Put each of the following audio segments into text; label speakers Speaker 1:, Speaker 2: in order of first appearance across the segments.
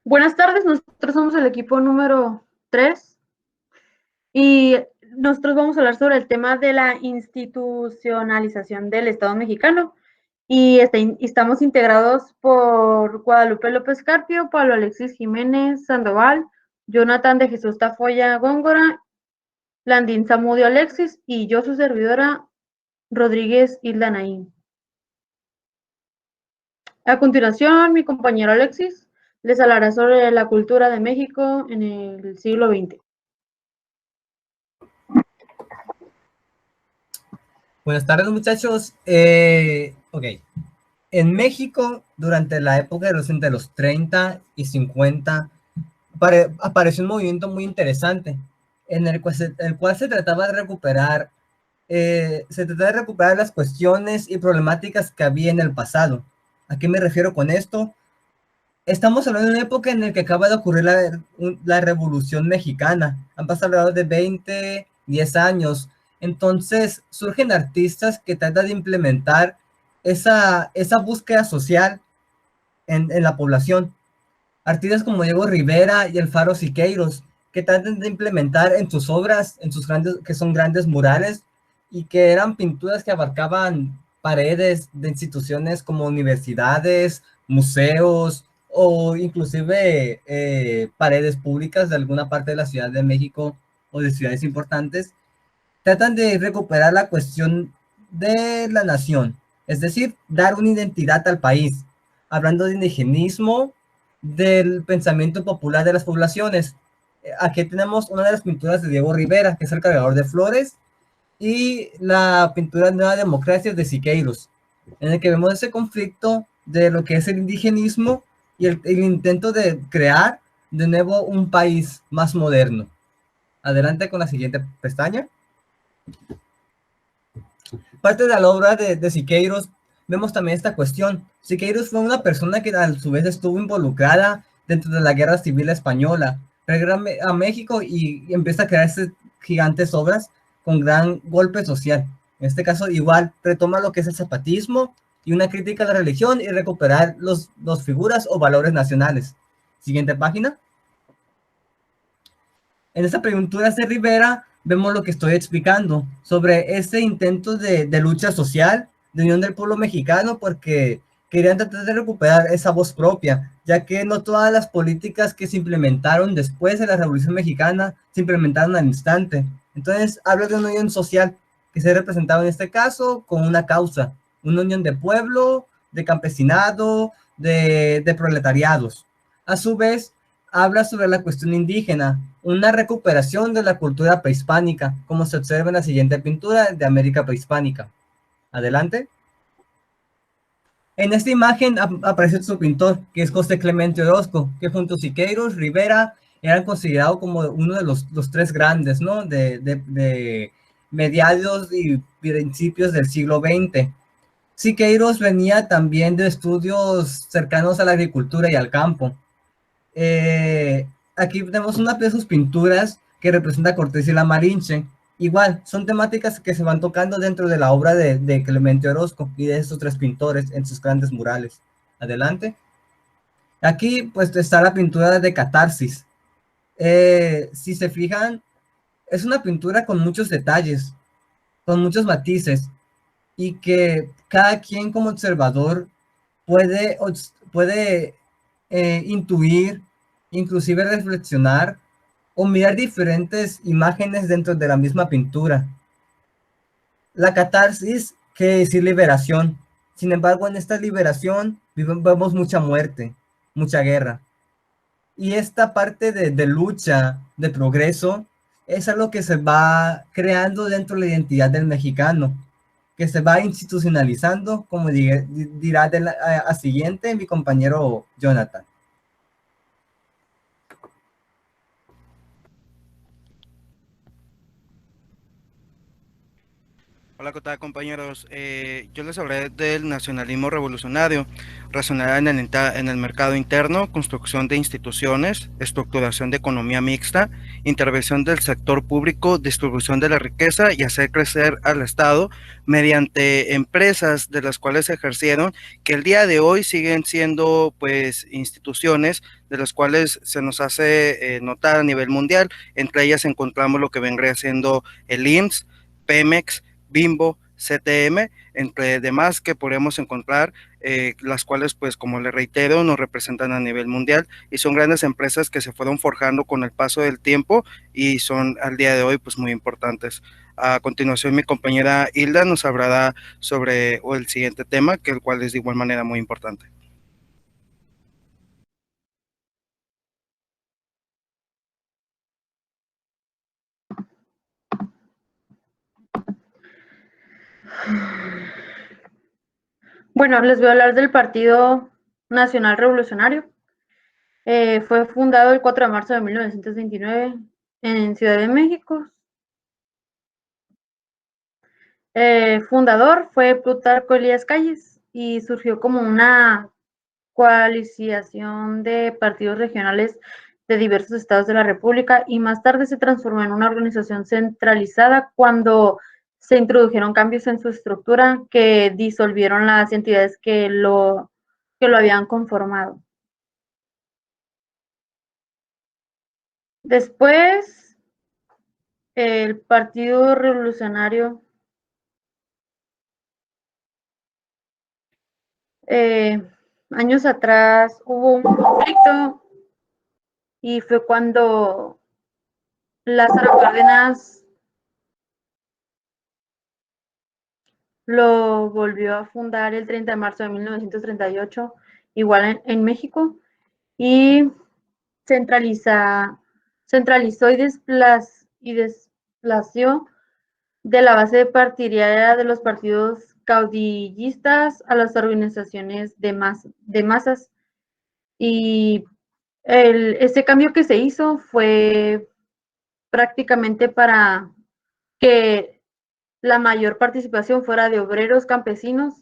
Speaker 1: Buenas tardes, nosotros somos el equipo número 3 y nosotros vamos a hablar sobre el tema de la institucionalización del Estado mexicano y estamos integrados por Guadalupe López Carpio, Pablo Alexis Jiménez Sandoval, Jonathan de Jesús Tafoya Góngora, Landín Zamudio Alexis y yo, su servidora, Rodríguez Hilda Naín. A continuación, mi compañero Alexis les hablará sobre la cultura de México en el siglo XX.
Speaker 2: Buenas tardes, muchachos. Ok. En México, durante la época de los 30 y 50, apareció un movimiento muy interesante en el cual se trataba de recuperar las cuestiones y problemáticas que había en el pasado. ¿A qué me refiero con esto? Estamos hablando de una época en la que acaba de ocurrir la Revolución Mexicana. Han pasado alrededor de 20, 10 años. Entonces surgen artistas que tratan de implementar esa búsqueda social en la población. Artistas como Diego Rivera y Alfaro Siqueiros, que tratan de implementar en sus obras, que son grandes murales, y que eran pinturas que abarcaban paredes de instituciones como universidades, museos, o inclusive paredes públicas de alguna parte de la Ciudad de México o de ciudades importantes. Tratan de recuperar la cuestión de la nación, es decir, dar una identidad al país, hablando de indigenismo, del pensamiento popular de las poblaciones. Aquí tenemos una de las pinturas de Diego Rivera, que es el cargador de flores, y la pintura Nueva Democracia de Siqueiros, en el que vemos ese conflicto de lo que es el indigenismo y el intento de crear de nuevo un país más moderno. Adelante con la siguiente pestaña. Parte de la obra de Siqueiros, vemos también esta cuestión. Siqueiros fue una persona que a su vez estuvo involucrada dentro de la Guerra Civil Española. Regresa a México y empieza a crear estas gigantes obras con gran golpe social. En este caso, igual, retoma lo que es el zapatismo y una crítica a la religión y recuperar los figuras o valores nacionales. Siguiente página. En esta pintura de Rivera vemos lo que estoy explicando sobre ese intento de lucha social, de unión del pueblo mexicano, porque querían tratar de recuperar esa voz propia, ya que no todas las políticas que se implementaron después de la Revolución Mexicana se implementaron al instante. Entonces hablo de una unión social que se representaba en este caso con una causa, una unión de pueblo, de campesinado, de proletariados. A su vez, habla sobre la cuestión indígena, una recuperación de la cultura prehispánica, como se observa en la siguiente pintura de América prehispánica. Adelante. En esta imagen aparece su pintor, que es José Clemente Orozco, que junto a Siqueiros, Rivera, eran considerados como uno de los tres grandes, ¿no? De mediados y principios del siglo XX. Siqueiros venía también de estudios cercanos a la agricultura y al campo. Aquí tenemos una de sus pinturas que representa a Cortés y la Malinche. Igual, son temáticas que se van tocando dentro de la obra de Clemente Orozco y de estos tres pintores en sus grandes murales. Adelante. Aquí pues está la pintura de Catarsis. Si se fijan, es una pintura con muchos detalles, con muchos matices, y que cada quien como observador puede intuir, inclusive reflexionar o mirar diferentes imágenes dentro de la misma pintura. La catarsis quiere decir liberación. Sin embargo, en esta liberación vemos mucha muerte, mucha guerra. Y esta parte de lucha, de progreso, es algo que se va creando dentro de la identidad del mexicano, que se va institucionalizando, como dirá a siguiente mi compañero Jonathan.
Speaker 3: Hola, ¿qué tal, compañeros? Yo les hablaré del nacionalismo revolucionario, racionalidad en el mercado interno, construcción de instituciones, estructuración de economía mixta, intervención del sector público, distribución de la riqueza y hacer crecer al Estado mediante empresas de las cuales se ejercieron, que el día de hoy siguen siendo pues instituciones de las cuales se nos hace notar a nivel mundial. Entre ellas encontramos lo que vendría siendo el IMSS, Pemex, Bimbo, CTM, entre demás que podemos encontrar, las cuales, pues, como le reitero, nos representan a nivel mundial y son grandes empresas que se fueron forjando con el paso del tiempo y son al día de hoy, pues, muy importantes. A continuación, mi compañera Hilda nos hablará sobre el siguiente tema, que el cual es de igual manera muy importante.
Speaker 1: Bueno, les voy a hablar del Partido Nacional Revolucionario. Fue fundado el 4 de marzo de 1929 en Ciudad de México. Fundador fue Plutarco Elías Calles y surgió como una coalición de partidos regionales de diversos estados de la República y más tarde se transformó en una organización centralizada cuando se introdujeron cambios en su estructura que disolvieron las entidades que lo habían conformado. Después, el Partido Revolucionario años atrás hubo un conflicto y fue cuando Lázaro Cárdenas lo volvió a fundar el 30 de marzo de 1938, igual en México, y centralizó y desplació de la base partidaria de los partidos caudillistas a las organizaciones de masas. Y ese cambio que se hizo fue prácticamente para que la mayor participación fuera de obreros campesinos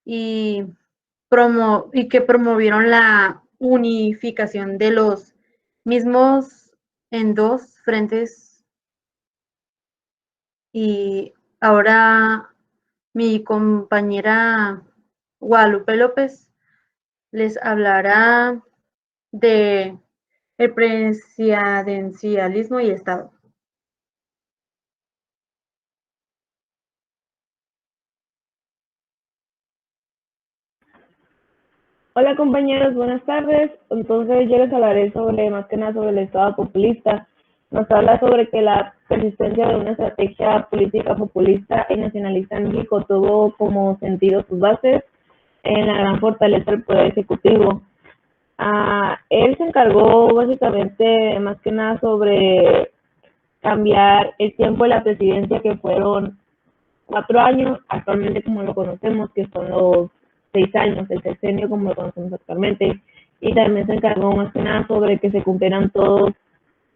Speaker 1: y, y que promovieron la unificación de los mismos en dos frentes. Y ahora mi compañera Guadalupe López les hablará de el presidencialismo y Estado.
Speaker 4: Hola compañeros, buenas tardes. Entonces yo les hablaré sobre, más que nada, sobre el Estado populista. Nos habla sobre que la persistencia de una estrategia política populista y nacionalista en México tuvo como sentido sus bases en la gran fortaleza del poder ejecutivo. Él se encargó básicamente, más que nada, sobre cambiar el tiempo de la presidencia, que fueron 4 años, actualmente como lo conocemos, que son los 6 años, el sexenio como lo conocemos actualmente, y también se encargó más que nada sobre que se cumplieran todos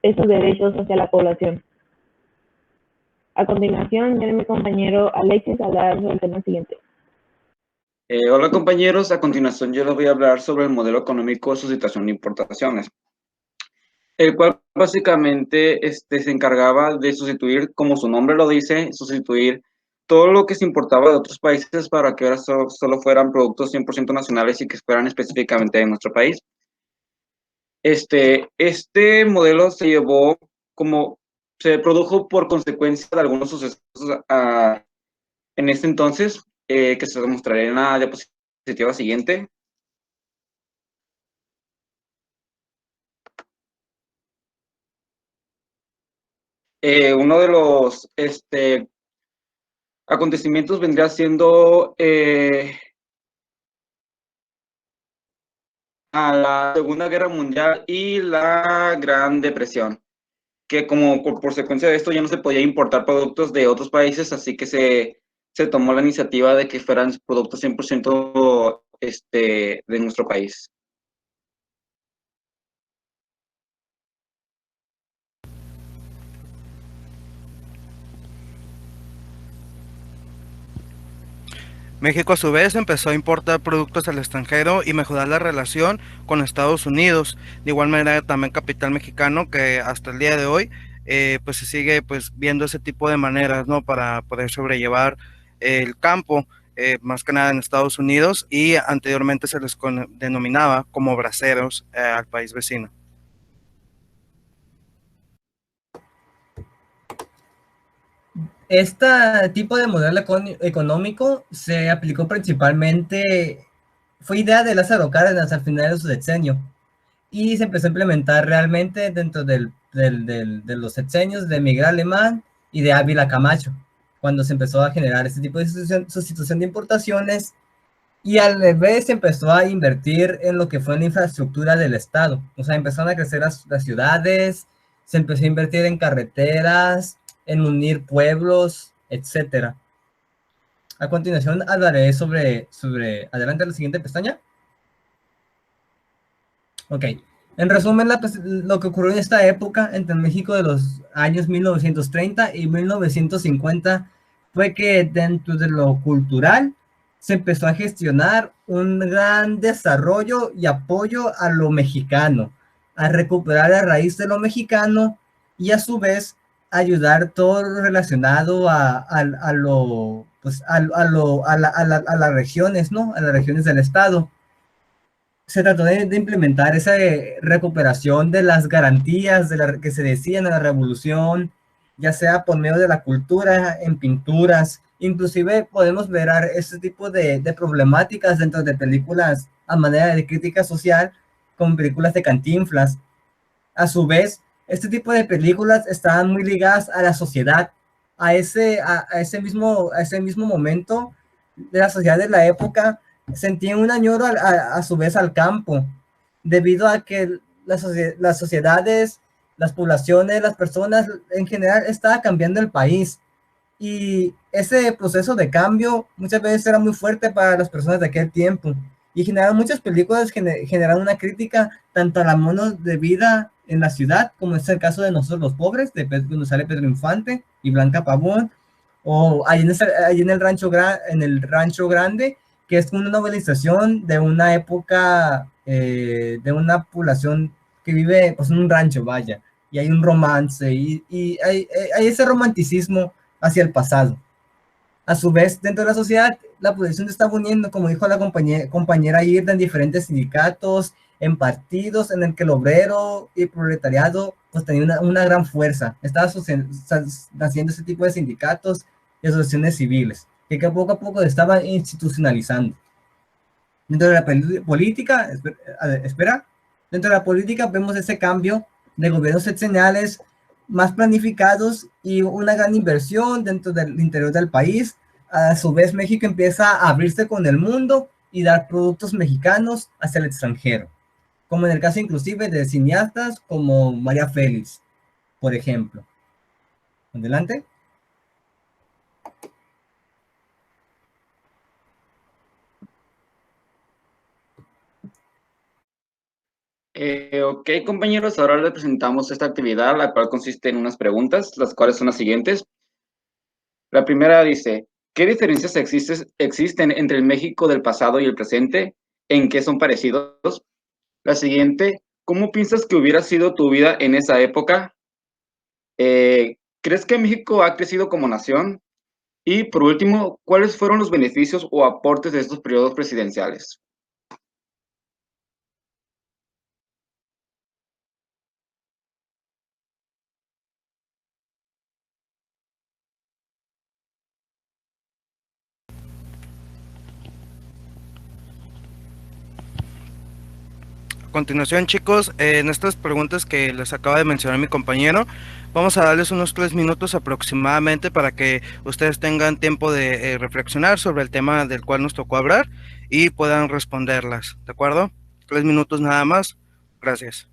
Speaker 4: esos derechos hacia la población. A continuación, viene mi compañero Alexis a hablar sobre el tema siguiente.
Speaker 5: Hola compañeros, a continuación yo les voy a hablar sobre el modelo económico de suscitación de importaciones, el cual básicamente se encargaba de sustituir, como su nombre lo dice, sustituir todo lo que se importaba de otros países para que ahora solo fueran productos 100% nacionales y que fueran específicamente de nuestro país. Este modelo se llevó como, se produjo por consecuencia de algunos sucesos en este entonces, que se demostrará en la diapositiva siguiente. Uno de los acontecimientos vendría siendo a la Segunda Guerra Mundial y la Gran Depresión, que como por consecuencia de esto ya no se podía importar productos de otros países, así que se tomó la iniciativa de que fueran productos 100% de nuestro país.
Speaker 3: México a su vez empezó a importar productos al extranjero y mejorar la relación con Estados Unidos. De igual manera también capital mexicano que hasta el día de hoy pues se sigue pues viendo ese tipo de maneras, ¿no? Para poder sobrellevar el campo, más que nada en Estados Unidos, y anteriormente se les denominaba como braceros al país vecino.
Speaker 2: Este tipo de modelo económico se aplicó principalmente, fue idea de Lázaro Cárdenas al final de su sexenio y se empezó a implementar realmente dentro de los sexenios de Miguel Alemán y de Ávila Camacho, cuando se empezó a generar este tipo de sustitución de importaciones y al vez se empezó a invertir en lo que fue la infraestructura del Estado. O sea, empezaron a crecer las ciudades, se empezó a invertir en carreteras, en unir pueblos, etcétera. A continuación hablaré sobre adelante la siguiente pestaña. Ok. En resumen, lo que ocurrió en esta época entre México de los años 1930 y 1950 fue que dentro de lo cultural se empezó a gestionar un gran desarrollo y apoyo a lo mexicano, a recuperar la raíz de lo mexicano y a su vez ayudar todo lo relacionado a las regiones, ¿no? A las regiones del estado. Se trató de implementar esa recuperación de las garantías que se decían en la revolución, ya sea por medio de la cultura, en pinturas, inclusive podemos ver este tipo de problemáticas dentro de películas a manera de crítica social, como películas de Cantinflas. A su vez, este tipo de películas estaban muy ligadas a la sociedad, a ese mismo momento de la sociedad de la época, sentían un añoro a su vez al campo, debido a que las sociedades, las poblaciones, las personas en general estaba cambiando el país. Y ese proceso de cambio muchas veces era muy fuerte para las personas de aquel tiempo. Y generaron muchas películas que generaron una crítica tanto a la mono de vida en la ciudad, como es el caso de Nosotros los Pobres, donde sale Pedro Infante y Blanca Pavón, o ahí en el Rancho Grande, que es una novelización de una época, de una población que vive pues, en un rancho, vaya, y hay un romance, y hay ese romanticismo hacia el pasado. A su vez, dentro de la sociedad, la población se está uniendo, como dijo la compañera Irda, en diferentes sindicatos, en partidos en el que el obrero y el proletariado pues tenía una gran fuerza. Estaba naciendo ese tipo de sindicatos y asociaciones civiles, que poco a poco se estaban institucionalizando. Dentro de la política, dentro de la política vemos ese cambio de gobiernos seccionales más planificados y una gran inversión dentro del interior del país. A su vez, México empieza a abrirse con el mundo y dar productos mexicanos hacia el extranjero, como en el caso inclusive de cineastas como María Félix, por ejemplo. Adelante.
Speaker 5: Ok, compañeros, ahora les presentamos esta actividad, la cual consiste en unas preguntas, las cuales son las siguientes. La primera dice, ¿qué diferencias existen entre el México del pasado y el presente? ¿En qué son parecidos? La siguiente, ¿cómo piensas que hubiera sido tu vida en esa época? ¿Crees que México ha crecido como nación? Y por último, ¿cuáles fueron los beneficios o aportes de estos periodos presidenciales?
Speaker 3: A continuación, chicos, en estas preguntas que les acaba de mencionar mi compañero, vamos a darles unos 3 minutos aproximadamente para que ustedes tengan tiempo de reflexionar sobre el tema del cual nos tocó hablar y puedan responderlas, ¿de acuerdo? 3 minutos nada más. Gracias.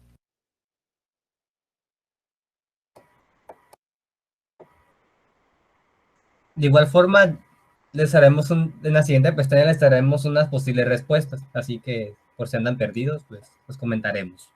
Speaker 2: De igual forma, en la siguiente pestaña les daremos unas posibles respuestas, así que por si andan perdidos, pues los comentaremos.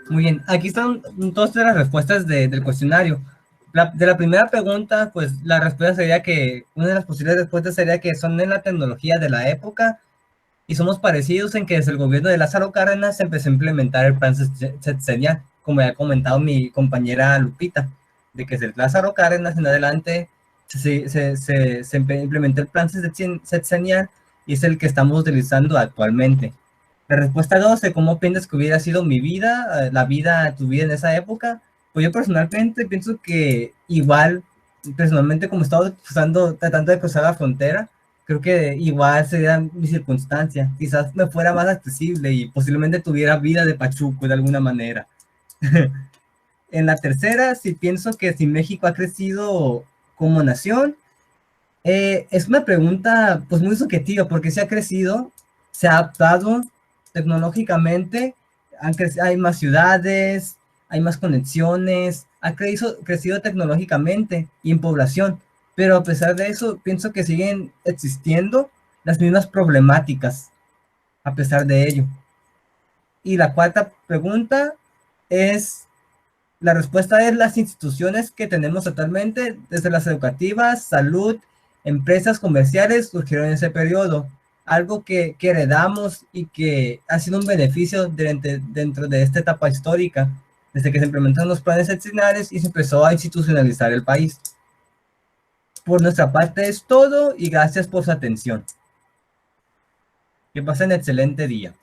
Speaker 2: Muy bien, aquí están todas las respuestas del cuestionario. De la primera pregunta, pues la respuesta sería que, una de las posibles respuestas sería que son en la tecnología de la época y somos parecidos en que desde el gobierno de Lázaro Cárdenas se empezó a implementar el plan sexenial, como ya ha comentado mi compañera Lupita, de que desde Lázaro Cárdenas en adelante se implementó el plan sexenial y es el que estamos utilizando actualmente. La respuesta 12, ¿cómo piensas que hubiera sido mi vida, la vida, tu vida en esa época? Pues yo personalmente pienso que igual, personalmente como estaba tratando de cruzar la frontera, creo que igual sería mi circunstancia. Quizás me fuera más accesible y posiblemente tuviera vida de pachuco de alguna manera. En la tercera, si pienso que si México ha crecido como nación, es una pregunta pues muy subjetiva, porque se ha crecido, se ha adaptado tecnológicamente, hay más ciudades, hay más conexiones, ha crecido tecnológicamente y en población, pero a pesar de eso, pienso que siguen existiendo las mismas problemáticas, a pesar de ello. Y la cuarta pregunta es, la respuesta es las instituciones que tenemos actualmente, desde las educativas, salud, empresas comerciales, surgieron en ese periodo. Algo que heredamos y que ha sido un beneficio dentro de esta etapa histórica, desde que se implementaron los planes sexenales y se empezó a institucionalizar el país. Por nuestra parte es todo y gracias por su atención. Que pasen excelente día.